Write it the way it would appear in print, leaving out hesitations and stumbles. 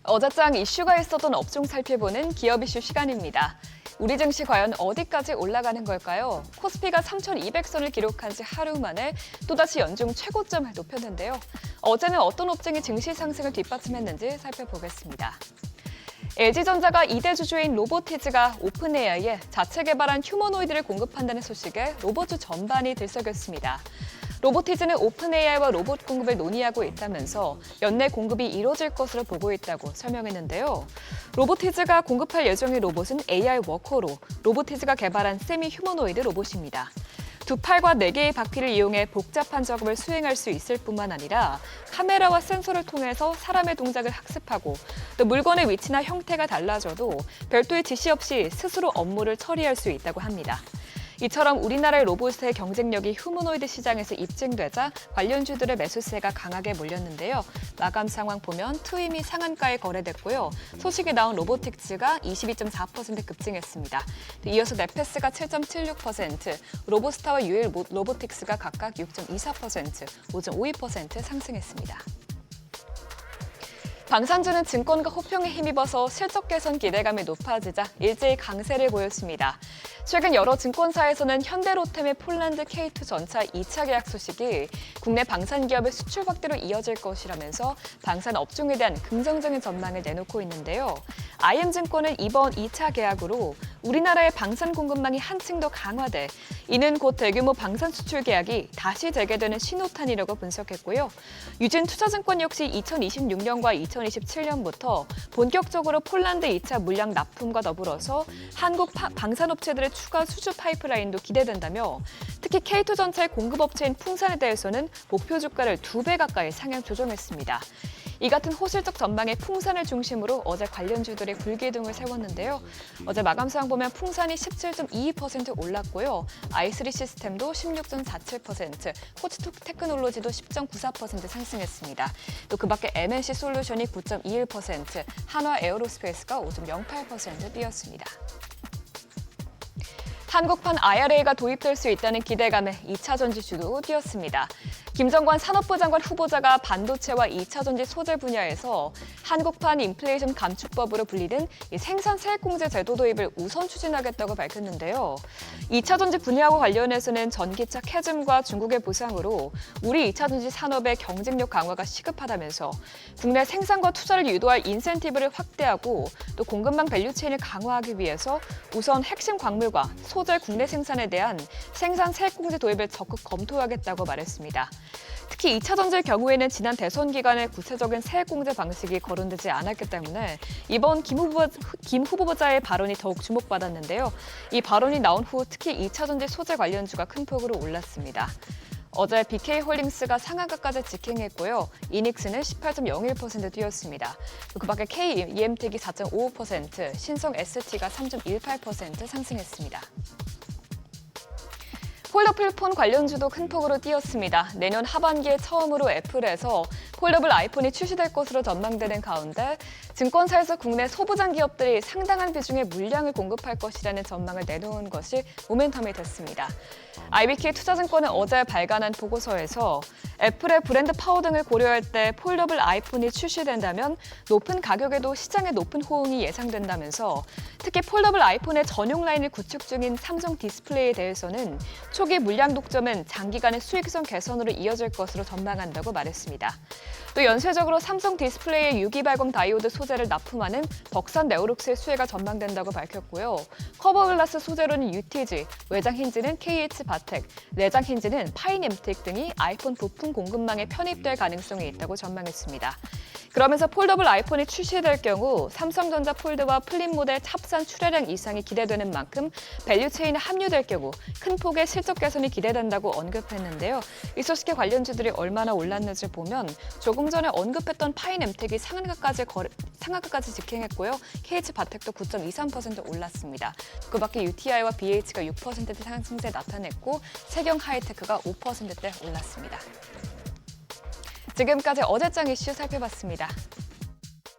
어제장 이슈가 있었던 업종 살펴보는 기업 이슈 시간입니다. 우리 증시 과연 어디까지 올라가는 걸까요? 코스피가 3,200선을 기록한 지 하루 만에 또다시 연중 최고점을 높였는데요. 어제는 어떤 업종이 증시 상승을 뒷받침했는지 살펴보겠습니다. LG전자가 2대 주주인 로보티즈가 오픈 AI에 자체 개발한 휴머노이드를 공급한다는 소식에 로봇주 전반이 들썩였습니다. 로보티즈는 오픈 AI와 로봇 공급을 논의하고 있다면서 연내 공급이 이뤄질 것으로 보고 있다고 설명했는데요. 로보티즈가 공급할 예정의 로봇은 AI 워커로 로보티즈가 개발한 세미 휴머노이드 로봇입니다. 두 팔과 4개의 바퀴를 이용해 복잡한 작업을 수행할 수 있을 뿐만 아니라 카메라와 센서를 통해서 사람의 동작을 학습하고 또 물건의 위치나 형태가 달라져도 별도의 지시 없이 스스로 업무를 처리할 수 있다고 합니다. 이처럼 우리나라의 로봇의 경쟁력이 휴머노이드 시장에서 입증되자 관련주들의 매수세가 강하게 몰렸는데요. 마감 상황 보면 트윈이 상한가에 거래됐고요. 소식이 나온 로보틱스가 22.4% 급증했습니다. 이어서 네페스가 7.76%, 로보스타와 유일 로보틱스가 각각 6.24%, 5.52% 상승했습니다. 방산주는 증권가 호평에 힘입어서 실적 개선 기대감이 높아지자 일제히 강세를 보였습니다. 최근 여러 증권사에서는 현대로템의 폴란드 K2 전차 2차 계약 소식이 국내 방산 기업의 수출 확대로 이어질 것이라면서 방산 업종에 대한 긍정적인 전망을 내놓고 있는데요. IM증권은 이번 2차 계약으로 우리나라의 방산 공급망이 한층 더 강화돼 이는 곧 대규모 방산 수출 계약이 다시 재개되는 신호탄이라고 분석했고요. 유진투자증권 역시 2026년과 2027년부터 본격적으로 폴란드 2차 물량 납품과 더불어서 한국 방산업체들의 추가 수주 파이프라인도 기대된다며 특히 K2 전차의 공급업체인 풍산에 대해서는 목표 주가를 2배 가까이 상향 조정했습니다. 이 같은 호실적 전망의 풍산을 중심으로 어제 관련주들이 불기둥을 세웠는데요. 어제 마감 상황 보면 풍산이 17.22% 올랐고요. i3 시스템도 16.47%, 코치투 테크놀로지도 10.94% 상승했습니다. 또 그 밖에 MNC 솔루션이 9.21%, 한화 에어로스페이스가 5.08% 뛰었습니다. 한국판 IRA가 도입될 수 있다는 기대감에 2차 전지주도 뛰었습니다. 김정관 산업부 장관 후보자가 반도체와 2차 전지 소재 분야에서 한국판 인플레이션 감축법으로 불리는 생산 세액공제 제도 도입을 우선 추진하겠다고 밝혔는데요. 2차 전지 분야와 관련해서는 전기차 캐즘과 중국의 부상으로 우리 2차 전지 산업의 경쟁력 강화가 시급하다면서 국내 생산과 투자를 유도할 인센티브를 확대하고 또 공급망 밸류체인을 강화하기 위해서 우선 핵심 광물과 소재 국내 생산에 대한 생산 세액공제 도입을 적극 검토하겠다고 말했습니다. 특히 2차 전지의 경우에는 지난 대선 기간에 구체적인 세액공제 방식이 거론되지 않았기 때문에 이번 김 후보자의 발언이 더욱 주목받았는데요. 이 발언이 나온 후 특히 2차 전지 소재 관련주가 큰 폭으로 올랐습니다. 어제 BK홀딩스가 상한가까지 직행했고요. 이닉스는 18.01% 뛰었습니다. 그 밖에 KEM텍이 4.55%, 신성 ST가 3.18% 상승했습니다. 폴더블 폰 관련주도 큰 폭으로 뛰었습니다. 내년 하반기에 처음으로 애플에서 폴더블 아이폰이 출시될 것으로 전망되는 가운데 증권사에서 국내 소부장 기업들이 상당한 비중의 물량을 공급할 것이라는 전망을 내놓은 것이 모멘텀이 됐습니다. IBK 투자증권은 어제 발간한 보고서에서 애플의 브랜드 파워 등을 고려할 때 폴더블 아이폰이 출시된다면 높은 가격에도 시장에 높은 호응이 예상된다면서 특히 폴더블 아이폰의 전용 라인을 구축 중인 삼성 디스플레이에 대해서는 초기 물량 독점은 장기간의 수익성 개선으로 이어질 것으로 전망한다고 말했습니다. 또 연쇄적으로 삼성 디스플레이의 유기발광 다이오드 소재를 납품하는 벅산 네오룩스의 수혜가 전망된다고 밝혔고요. 커버 글라스 소재로는 UTG, 외장 힌지는 KH바텍, 내장 힌지는 파이넴텍 등이 아이폰 부품 공급망에 편입될 가능성이 있다고 전망했습니다. 그러면서 폴더블 아이폰이 출시될 경우 삼성전자 폴드와 플립 모델 합산 출하량 이상이 기대되는 만큼 밸류체인에 합류될 경우 큰 폭의 실적 개선이 기대된다고 언급했는데요. 이 소식에 관련주들이 얼마나 올랐는지 보면 조금 전에 언급했던 파이넴텍이 상한가까지 직행했고요. KH바텍도 9.23% 올랐습니다. 그 밖에 UTI와 BH가 6%대 상승세 나타냈고 세경 하이테크가 5%대 올랐습니다. 지금까지 어제장 이슈 살펴봤습니다.